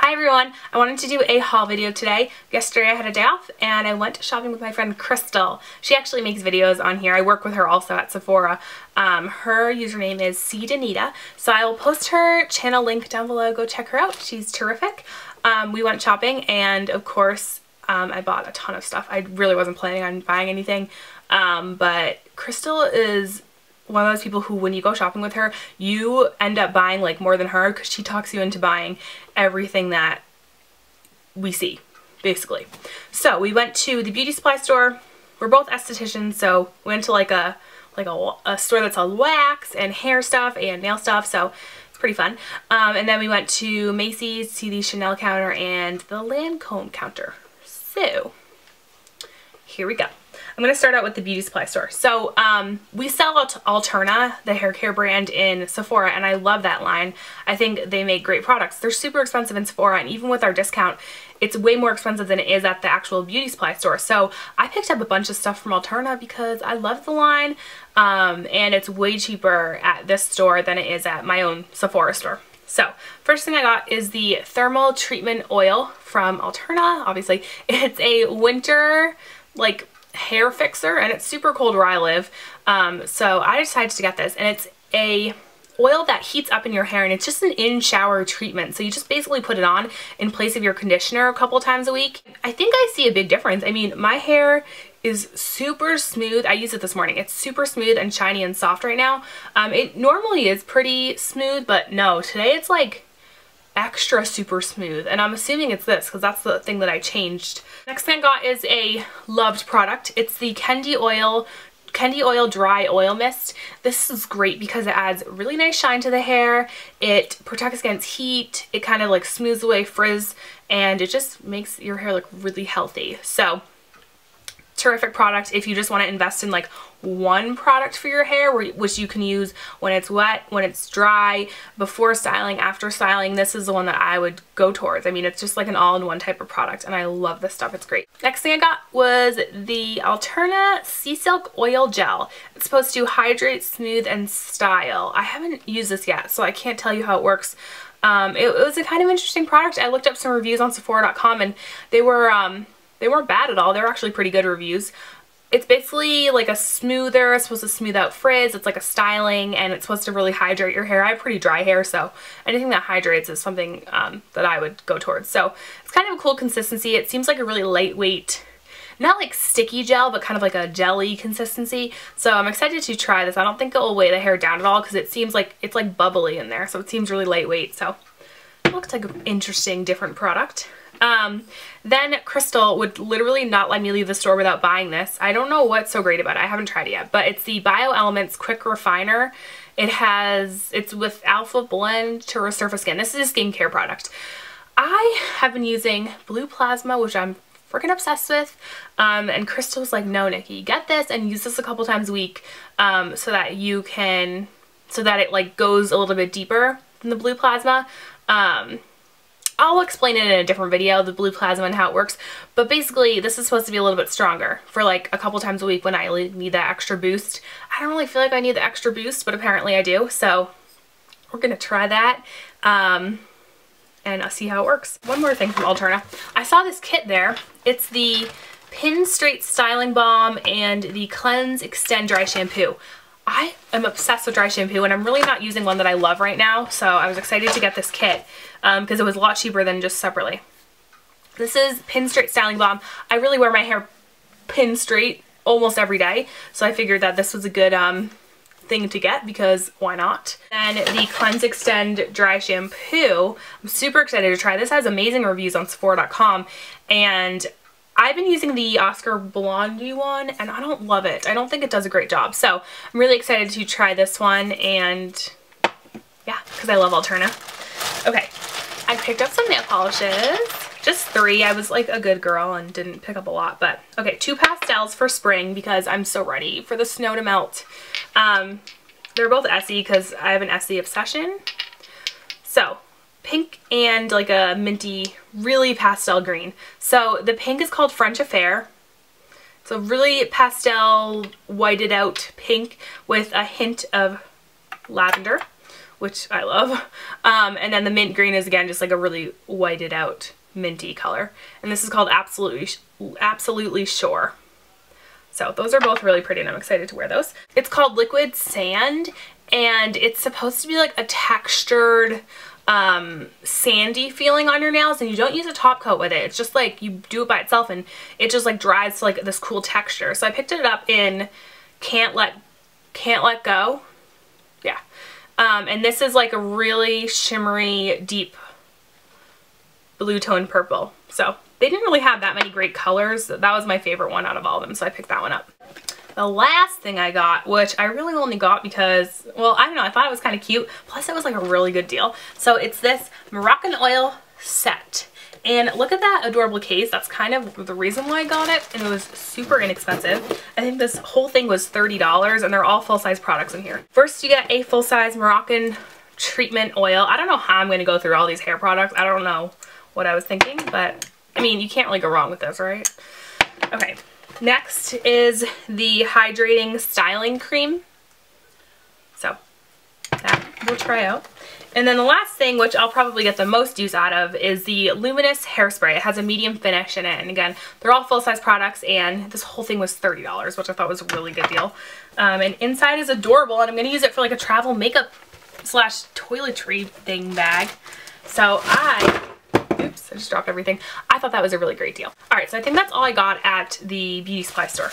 Hi everyone, I wanted to do a haul video today. Yesterday I had a day off and I went shopping with my friend Crystal. She actually makes videos on here. I work with her also at Sephora. Her username is Seedanita, so I will post her channel link down below. Go check her out. She's terrific. We went shopping and of course I bought a ton of stuff. I really wasn't planning on buying anything, but Crystal is one of those people who, when you go shopping with her, you end up buying like more than her because she talks you into buying everything that we see, basically. So we went to the beauty supply store. We're both estheticians, so we went to like a store that sells wax and hair stuff and nail stuff, so it's pretty fun. And then we went to Macy's to the Chanel counter and the Lancome counter. So here we go. I'm going to start out with the beauty supply store. So we sell Alterna, the hair care brand, in Sephora, and I love that line. I think they make great products. They're super expensive in Sephora, and even with our discount, it's way more expensive than it is at the actual beauty supply store. So I picked up a bunch of stuff from Alterna because I love the line, and it's way cheaper at this store than it is at my own Sephora store. So first thing I got is the Thermal Treatment Oil from Alterna. Obviously, it's a winter, like, hair fixer, and it's super cold where I live, so I decided to get this, and it's a oil that heats up in your hair, and it's just an in-shower treatment. So you just basically put it on in place of your conditioner a couple times a week. I think I see a big difference. I mean, my hair is super smooth. I used it this morning. It's super smooth and shiny and soft right now. It normally is pretty smooth, but no, today it's like extra super smooth, and I'm assuming it's this because that's the thing that I changed. Next thing I got is a loved product. It's the Candy Oil Dry Oil Mist. This is great because it adds really nice shine to the hair. It protects against heat. It kind of like smooths away frizz, and it just makes your hair look really healthy. So terrific product if you just want to invest in like one product for your hair, which you can use when it's wet, when it's dry, before styling, after styling. This is the one that I would go towards. I mean, it's just like an all-in-one type of product, and I love this stuff. It's great. Next thing I got was the Alterna Sea Silk Oil Gel. It's supposed to hydrate, smooth, and style. I haven't used this yet, so I can't tell you how it works. It was a kind of interesting product. I looked up some reviews on Sephora.com, and they weren't bad at all. They were actually pretty good reviews. It's basically like a smoother. It's supposed to smooth out frizz. It's like a styling, and it's supposed to really hydrate your hair. I have pretty dry hair, so anything that hydrates is something that I would go towards. So it's kind of a cool consistency. It seems like a really lightweight, not like sticky gel, but kind of like a jelly consistency. So I'm excited to try this. I don't think it will weigh the hair down at all because it seems like it's like bubbly in there, so it seems really lightweight. So it looks like an interesting, different product. Then Crystal would literally not let me leave the store without buying this. I don't know what's so great about it. I haven't tried it yet, but it's the Bio Elements Quick Refiner. It's with Alpha Blend to resurface skin. This is a skincare product. I have been using Blue Plasma, which I'm freaking obsessed with, and Crystal's like, no, Nikki, get this and use this a couple times a week, so that it like goes a little bit deeper than the Blue Plasma. I'll explain it in a different video, the Blue Plasma and how it works, but basically this is supposed to be a little bit stronger for like a couple times a week when I need that extra boost. I don't really feel like I need the extra boost, but apparently I do, so we're gonna try that, and I'll see how it works. One more thing from Alterna. I saw this kit there. It's the Pin Straight Styling Balm and the Cleanse Extend Dry Shampoo. I am obsessed with dry shampoo, and I'm really not using one that I love right now, so I was excited to get this kit because it was a lot cheaper than just separately. This is Pin Straight Styling Balm. I really wear my hair pin straight almost every day, so I figured that this was a good thing to get because why not? And the Cleanse Extend Dry Shampoo, I'm super excited to try. This has amazing reviews on Sephora.com, and I've been using the Oscar Blondie one, and I don't love it. I don't think it does a great job. So I'm really excited to try this one, and yeah, because I love Alterna. Okay, I picked up some nail polishes. Just 3. I was like a good girl and didn't pick up a lot, but okay, 2 pastels for spring because I'm so ready for the snow to melt. They're both Essie because I have an Essie obsession. So pink and like a minty, really pastel green. So the pink is called French Affair. It's a really pastel whited out pink with a hint of lavender, which I love. And then the mint green is again just like a really whited out minty color. And this is called Absolutely Sure. So those are both really pretty and I'm excited to wear those. It's called Liquid Sand and it's supposed to be like a textured sandy feeling on your nails, and you don't use a top coat with it. It's just like you do it by itself and it just like dries to like this cool texture. So I picked it up in Can't Let Go. Yeah. And this is like a really shimmery, deep blue tone purple. So they didn't really have that many great colors. That was my favorite one out of all of them, so I picked that one up. The last thing I got, which I really only got because, well, I don't know, I thought it was kind of cute. Plus it was like a really good deal. So it's this Moroccan Oil Set. And look at that adorable case. That's kind of the reason why I got it. And it was super inexpensive. I think this whole thing was $30 and they're all full-size products in here. First you get a full-size Moroccan treatment oil. I don't know how I'm going to go through all these hair products. I don't know what I was thinking, but I mean, you can't really go wrong with this, right? Okay. Next is the hydrating styling cream. So that we'll try out. And then the last thing, which I'll probably get the most use out of, is the Luminous Hairspray. It has a medium finish in it. And again, they're all full-size products and this whole thing was $30, which I thought was a really good deal. And inside is adorable and I'm going to use it for like a travel makeup / toiletry thing bag. So oops, I just dropped everything. I thought that was a really great deal. Alright, so I think that's all I got at the beauty supply store.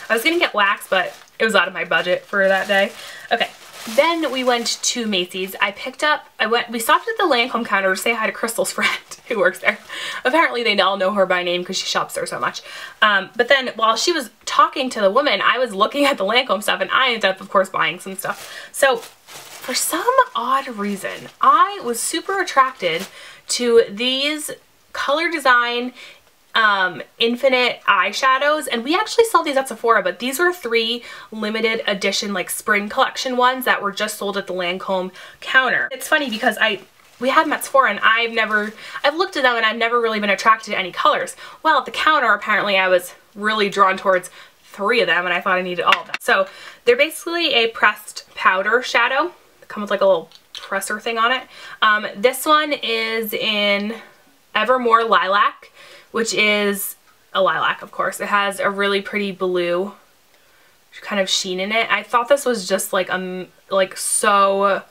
I was going to get wax, but it was out of my budget for that day. Okay, then we went to Macy's. We stopped at the Lancome counter to say hi to Crystal's friend who works there. Apparently they all know her by name because she shops there so much. But then while she was talking to the woman, I was looking at the Lancome stuff and I ended up, of course, buying some stuff. So for some odd reason, I was super attracted to these Color Design Infinite eyeshadows, and we actually saw these at Sephora, but these were 3 limited edition like spring collection ones that were just sold at the Lancome counter. It's funny because we had them at Sephora and I've looked at them and I've never really been attracted to any colors. Well, at the counter apparently I was really drawn towards 3 of them and I thought I needed all of them. So they're basically a pressed powder shadow. They come with like a little presser thing on it. This one is in Evermore Lilac, which is a lilac, of course. It has a really pretty blue kind of sheen in it. I thought this was just like so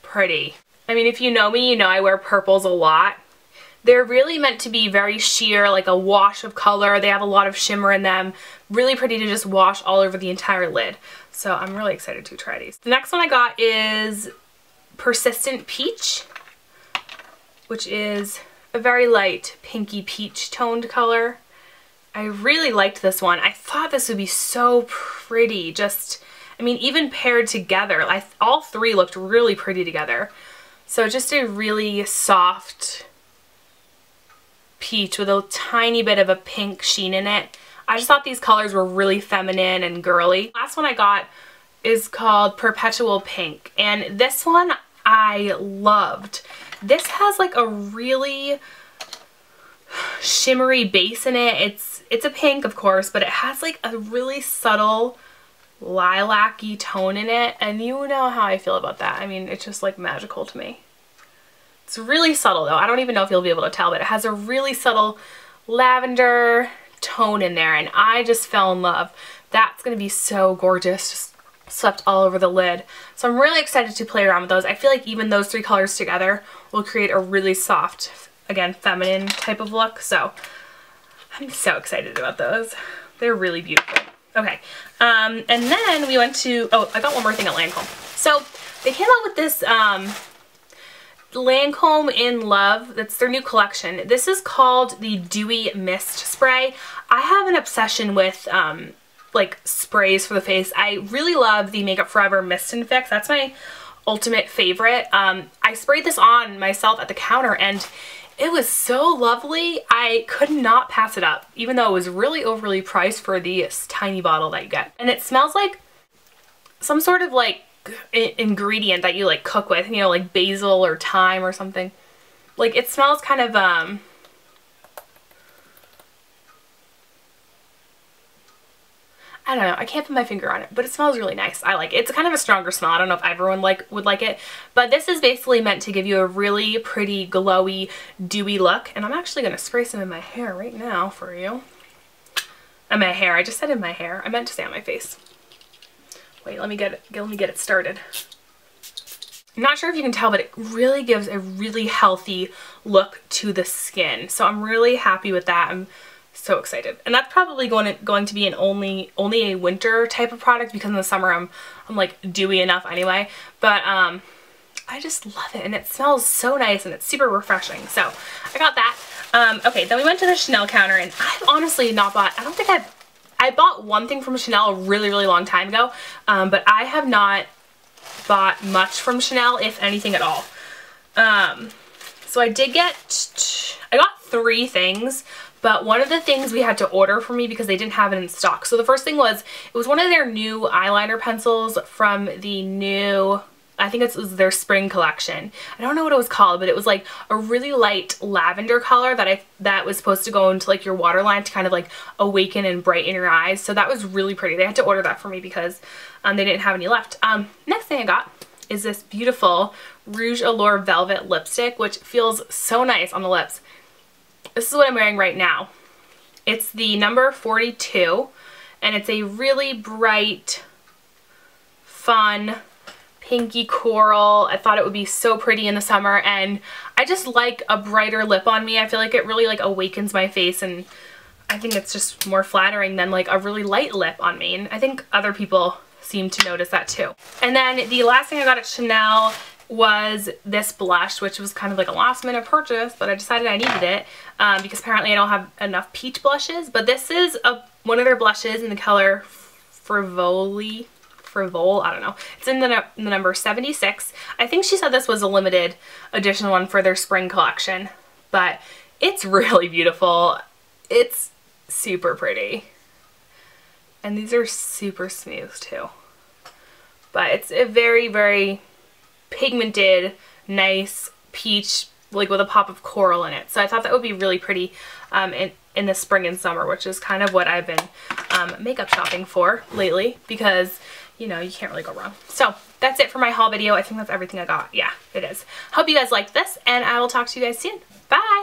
pretty. I mean, if you know me, you know I wear purples a lot. They're really meant to be very sheer, like a wash of color. They have a lot of shimmer in them. Really pretty to just wash all over the entire lid. So I'm really excited to try these. The next one I got is Persistent Peach, which is a very light pinky peach toned color. I really liked this one. I thought this would be so pretty. I mean, even paired together, all 3 looked really pretty together. So just a really soft peach with a tiny bit of a pink sheen in it. I just thought these colors were really feminine and girly. Last one I got is called Perpetual Pink, and this one I loved. This has like a really shimmery base in it. It's a pink, of course, but it has like a really subtle lilac-y tone in it, and you know how I feel about that. I mean, it's just like magical to me. It's really subtle though. I don't even know if you'll be able to tell, but it has a really subtle lavender tone in there, and I just fell in love. That's gonna be so gorgeous. Just swept all over the lid. So I'm really excited to play around with those. I feel like even those 3 colors together will create a really soft, again, feminine type of look. So I'm so excited about those. They're really beautiful. Okay, and then we went to, oh, I got one more thing at Lancome. So they came out with this Lancome in Love. That's their new collection. This is called the Dewy Mist Spray. I have an obsession with like sprays for the face. I really love the Makeup Forever Mist and Fix. That's my ultimate favorite. I sprayed this on myself at the counter and it was so lovely. I could not pass it up, even though it was really overly priced for this tiny bottle that you get. And it smells like some sort of like ingredient that you like cook with, you know, like basil or thyme or something. Like it smells kind of I don't know, I can't put my finger on it, but it smells really nice. I like it. It's kind of a stronger smell. I don't know if everyone would like it, but this is basically meant to give you a really pretty, glowy, dewy look. And I'm actually going to spray some in my hair right now for you. In my hair. I just said in my hair. I meant to say on my face. Wait, let me get it started. I'm not sure if you can tell, but it really gives a really healthy look to the skin. So I'm really happy with that. I'm so excited. And that's probably going to be an only a winter type of product, because in the summer I'm like dewy enough anyway. But I just love it, and it smells so nice, and it's super refreshing. So I got that. Okay, then we went to the Chanel counter, and I've honestly not bought, I bought one thing from Chanel a really long time ago, but I have not bought much from Chanel, if anything at all. So I got 3 things, but one of the things we had to order for me because they didn't have it in stock. So the first thing was, it was one of their new eyeliner pencils from the new, I think it was their spring collection. I don't know what it was called, but it was like a really light lavender color that was supposed to go into like your waterline to kind of like awaken and brighten your eyes. So that was really pretty. They had to order that for me because they didn't have any left. Next thing I got is this beautiful Rouge Allure Velvet lipstick, which feels so nice on the lips. This is what I'm wearing right now. It's the number 42, and it's a really bright, fun, pinky coral. I thought it would be so pretty in the summer, and I just like a brighter lip on me. I feel like it really like awakens my face, and I think it's just more flattering than like a really light lip on me, and I think other people seem to notice that too. And then the last thing I got at Chanel was this blush, which was kind of like a last minute purchase, but I decided I needed it because apparently I don't have enough peach blushes. But this is one of their blushes in the color Frivole, I don't know. It's in the number 76. I think she said this was a limited edition one for their spring collection, but it's really beautiful. It's super pretty. And these are super smooth too. But it's a very pigmented, nice peach, like with a pop of coral in it. So I thought that would be really pretty in the spring and summer, which is kind of what I've been makeup shopping for lately, because you know, you can't really go wrong. So that's it for my haul video. I think that's everything I got. Yeah, it is. Hope you guys liked this, and I will talk to you guys soon. Bye!